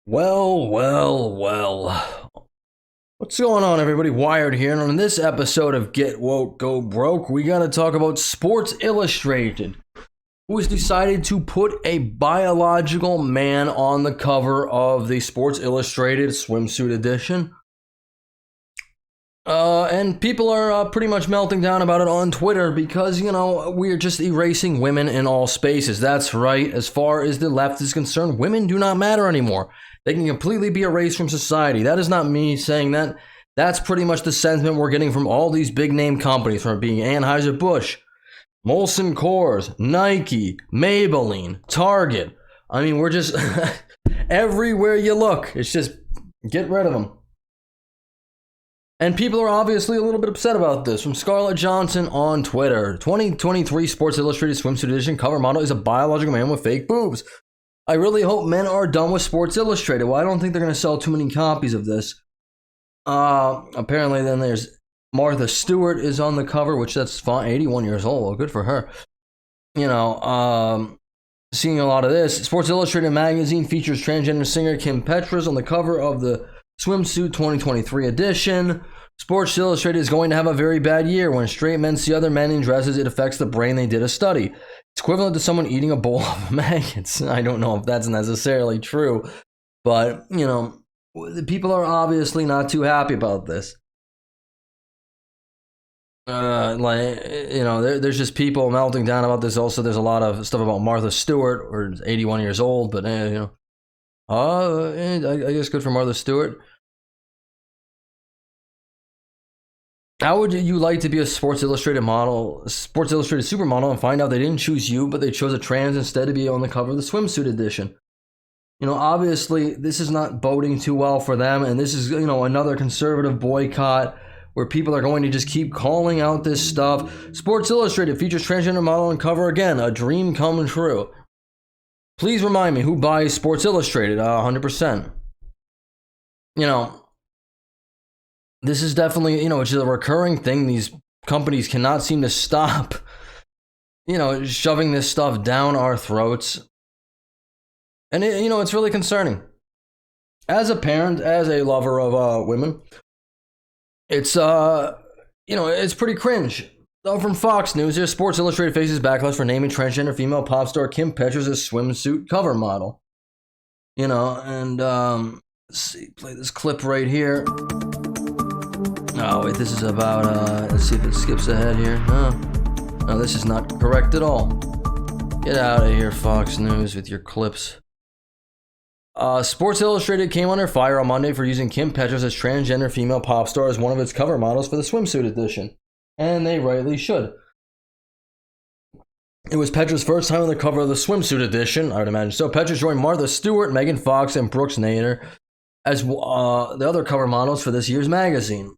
Well. What's going on, everybody? Wired here, and on this episode of Get Woke, Go Broke, we gotta talk about Sports Illustrated, who has decided to put a biological man on the cover of the Sports Illustrated Swimsuit Edition. And people are pretty much melting down about it on Twitter because, we're just erasing women in all spaces. That's right. As far as the left is concerned, women do not matter anymore. They can completely be erased from society. That is not me saying that. That's pretty much the sentiment we're getting from all these big name companies, from it being Anheuser-Busch, Molson Coors, Nike, Maybelline, Target. I mean, we're just everywhere you look. It's just get rid of them. And people are obviously a little bit upset about this. From Scarlett Johnson on Twitter, 2023 Sports Illustrated Swimsuit Edition cover model is a biological man with fake boobs. I really hope men are done with Sports Illustrated. Well, I don't think they're going to sell too many copies of this. Apparently then there's Martha Stewart is on the cover, which that's fine, 81 years old. Well, good for her. Seeing a lot of this. Sports Illustrated magazine features transgender singer Kim Petras on the cover of the Swimsuit 2023 edition. Sports Illustrated is going to have a very bad year. When straight men see other men in dresses, it affects the brain. They did a study. It's equivalent to someone eating a bowl of maggots. I don't know if that's necessarily true, but, the people are obviously not too happy about this. There's just people melting down about this. Also, there's a lot of stuff about Martha Stewart, or 81 years old, but, I guess good for Martha Stewart. How would you like to be a Sports Illustrated supermodel and find out they didn't choose you, but they chose a trans instead to be on the cover of the Swimsuit Edition? Obviously, this is not boding too well for them, and this is, another conservative boycott where people are going to just keep calling out this stuff. Sports Illustrated features transgender model on cover again, a dream come true. Please remind me, who buys Sports Illustrated? 100%. This is definitely, it's a recurring thing. These companies cannot seem to stop, shoving this stuff down our throats. And, it's really concerning. As a parent, as a lover of women, it's, it's pretty cringe. So from Fox News, here's Sports Illustrated faces backlash for naming transgender female pop star Kim Petras as swimsuit cover model. Let's see, play this clip right here. Oh, wait, this is about, let's see if it skips ahead here. No, this is not correct at all. Get out of here, Fox News, with your clips. Sports Illustrated came under fire on Monday for using Kim Petras as transgender female pop star as one of its cover models for the Swimsuit Edition. And they rightly should. It was Petras' first time on the cover of the Swimsuit Edition, I would imagine. So Petras joined Martha Stewart, Megan Fox, and Brooks Nader as the other cover models for this year's magazine.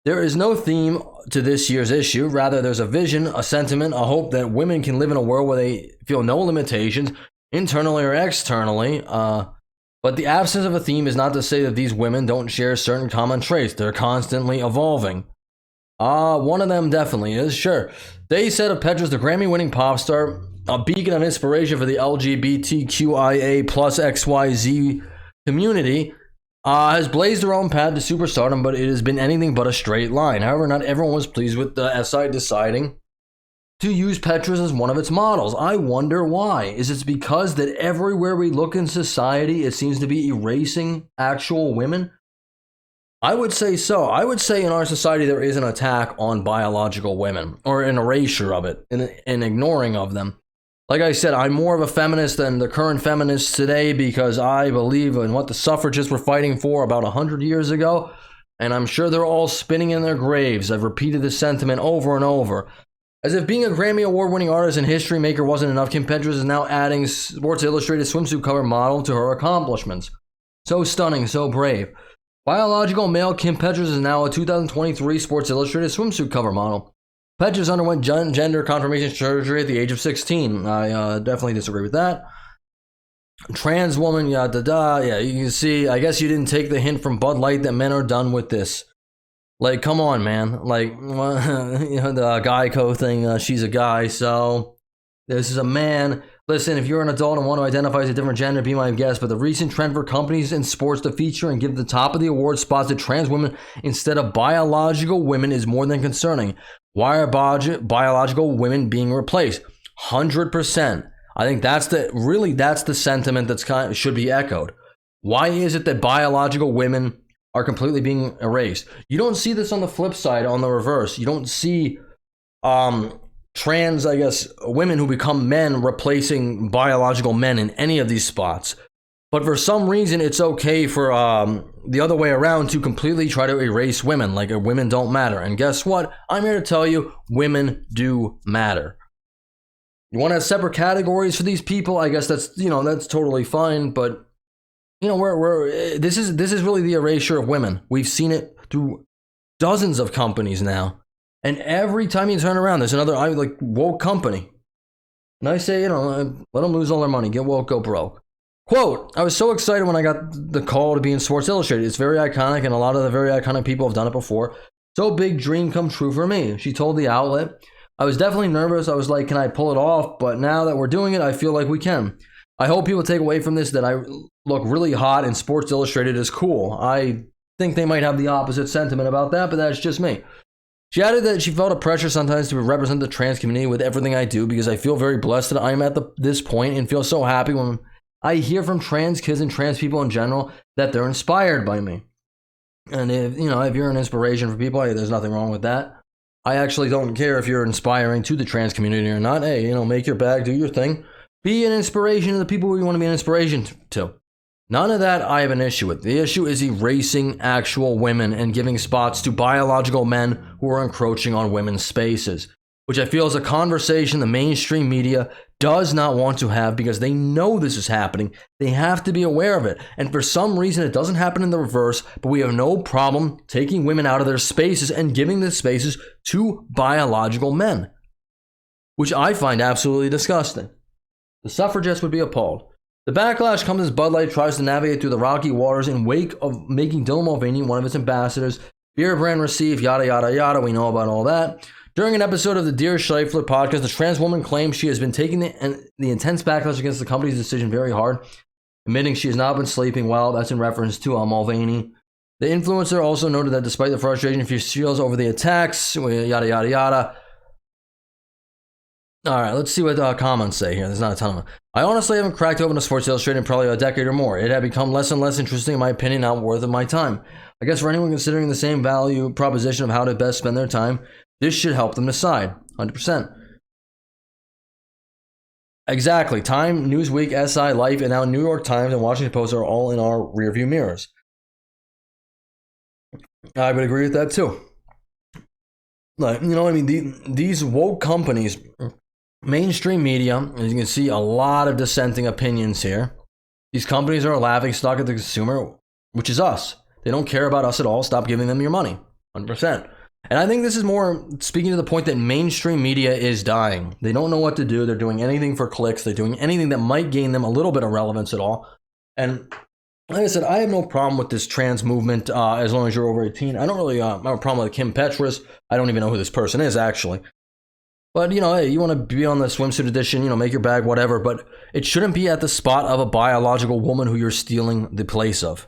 There is no theme to this year's issue. Rather, there's a vision, a sentiment, a hope that women can live in a world where they feel no limitations, internally or externally. But the absence of a theme is not to say that these women don't share certain common traits. They're constantly evolving. One of them definitely is, sure. They said of Petras, the Grammy-winning pop star, a beacon of inspiration for the LGBTQIA plus XYZ community, has blazed their own path to superstardom, but it has been anything but a straight line. However, not everyone was pleased with the SI deciding to use Petras as one of its models. I wonder why. Is it because that everywhere we look in society, it seems to be erasing actual women? I would say so. I would say in our society there is an attack on biological women, or an erasure of it, an ignoring of them. Like I said, I'm more of a feminist than the current feminists today because I believe in what the suffragists were fighting for about 100 years ago, and I'm sure they're all spinning in their graves. I've repeated this sentiment over and over. As if being a Grammy Award-winning artist and history maker wasn't enough, Kim Petras is now adding Sports Illustrated swimsuit cover model to her accomplishments. So stunning, so brave. Biological male Kim Petras is now a 2023 Sports Illustrated swimsuit cover model. Petras underwent gender confirmation surgery at the age of 16. I definitely disagree with that. Trans woman, yeah, you can see, I guess you didn't take the hint from Budlight that men are done with this. Like, come on, man. Like, the Geico thing, she's a guy, so this is a man. Listen, if you're an adult and want to identify as a different gender, be my guest, but the recent trend for companies in sports to feature and give the top of the award spots to trans women instead of biological women is more than concerning. Why are biological women being replaced? 100%. I think that's the sentiment that's should be echoed. Why is it that biological women are completely being erased? You don't see this on the flip side, on the reverse. You don't see trans, I guess, women who become men replacing biological men in any of these spots. But for some reason, it's okay for the other way around to completely try to erase women, like women don't matter. And guess what? I'm here to tell you, women do matter. You want to have separate categories for these people? I guess that's totally fine. But this is really the erasure of women. We've seen it through dozens of companies now. And every time you turn around, there's another woke company. And I say, let them lose all their money. Get woke, go broke. Quote, I was so excited when I got the call to be in Sports Illustrated. It's very iconic, and a lot of the very iconic people have done it before. So big dream come true for me. She told the outlet. I was definitely nervous. I was like, can I pull it off? But now that we're doing it, I feel like we can. I hope people take away from this that I look really hot and Sports Illustrated is cool. I think they might have the opposite sentiment about that, but that's just me. She added that she felt a pressure sometimes to represent the trans community with everything I do because I feel very blessed that I'm at this point and feel so happy when I hear from trans kids and trans people in general that they're inspired by me. And if you're an inspiration for people, hey, there's nothing wrong with that. I actually don't care if you're inspiring to the trans community or not. Hey, make your bag, do your thing. Be an inspiration to the people who you want to be an inspiration to. None of that I have an issue with. The issue is erasing actual women and giving spots to biological men who are encroaching on women's spaces, which I feel is a conversation the mainstream media does not want to have because they know this is happening. They have to be aware of it. And for some reason, it doesn't happen in the reverse, but we have no problem taking women out of their spaces and giving the spaces to biological men, which I find absolutely disgusting. The suffragettes would be appalled. The backlash comes as Budlight tries to navigate through the rocky waters in wake of making Dylan Mulvaney one of its ambassadors. Beer brand received, yada, yada, yada. We know about all that. During an episode of the Dear Scheifler podcast, the trans woman claims she has been taking the intense backlash against the company's decision very hard, admitting she has not been sleeping well. That's in reference to Mulvaney. The influencer also noted that despite the frustration she feels over the attacks, yada, yada, yada. All right, let's see what comments say here. There's not a ton of them. I honestly haven't cracked open a Sports Illustrated in probably a decade or more. It had become less and less interesting, in my opinion, not worth of my time. I guess for anyone considering the same value proposition of how to best spend their time, this should help them decide. 100%. Exactly. Time, Newsweek, SI, Life, and now New York Times and Washington Post are all in our rearview mirrors. I would agree with that too. These woke companies, mainstream media, as you can see, a lot of dissenting opinions here. These companies are a laughing stock at the consumer, which is us. They don't care about us at all. Stop giving them your money. 100%. And I think this is more speaking to the point that mainstream media is dying. They don't know what to do. They're doing anything for clicks. They're doing anything that might gain them a little bit of relevance at all. And like I said, I have no problem with this trans movement as long as you're over 18. I don't really have a problem with Kim Petras. I don't even know who this person is, actually. But, hey, you want to be on the Swimsuit Edition, make your bag, whatever. But it shouldn't be at the spot of a biological woman who you're stealing the place of.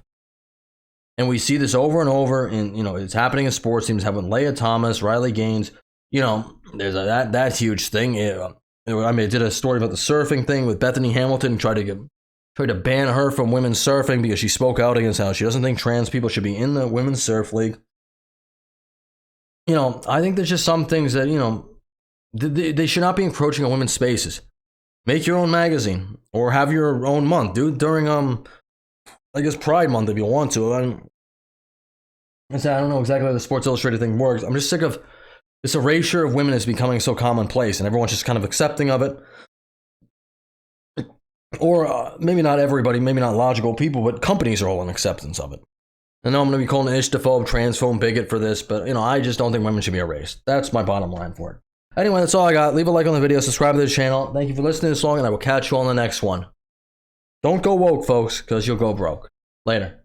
And we see this over and over, and it's happening in sports teams, having Leah Thomas, Riley Gaines. There's that huge thing. I did a story about the surfing thing with Bethany Hamilton, tried to ban her from women's surfing because she spoke out against how she doesn't think trans people should be in the women's surf league. I think there's just some things that they should not be encroaching on women's spaces. Make your own magazine or have your own month, dude. During I guess Pride Month if you want to. I don't know exactly how the Sports Illustrated thing works. I'm just sick of this erasure of women is becoming so commonplace, and everyone's just kind of accepting of it. Or maybe not everybody, maybe not logical people, but companies are all in acceptance of it. I know I'm going to be called an ishtophobe, transphobe, bigot for this, but I just don't think women should be erased. That's my bottom line for it. Anyway, that's all I got. Leave a like on the video, subscribe to the channel. Thank you for listening this long, and I will catch you on the next one. Don't go woke, folks, because you'll go broke. Later.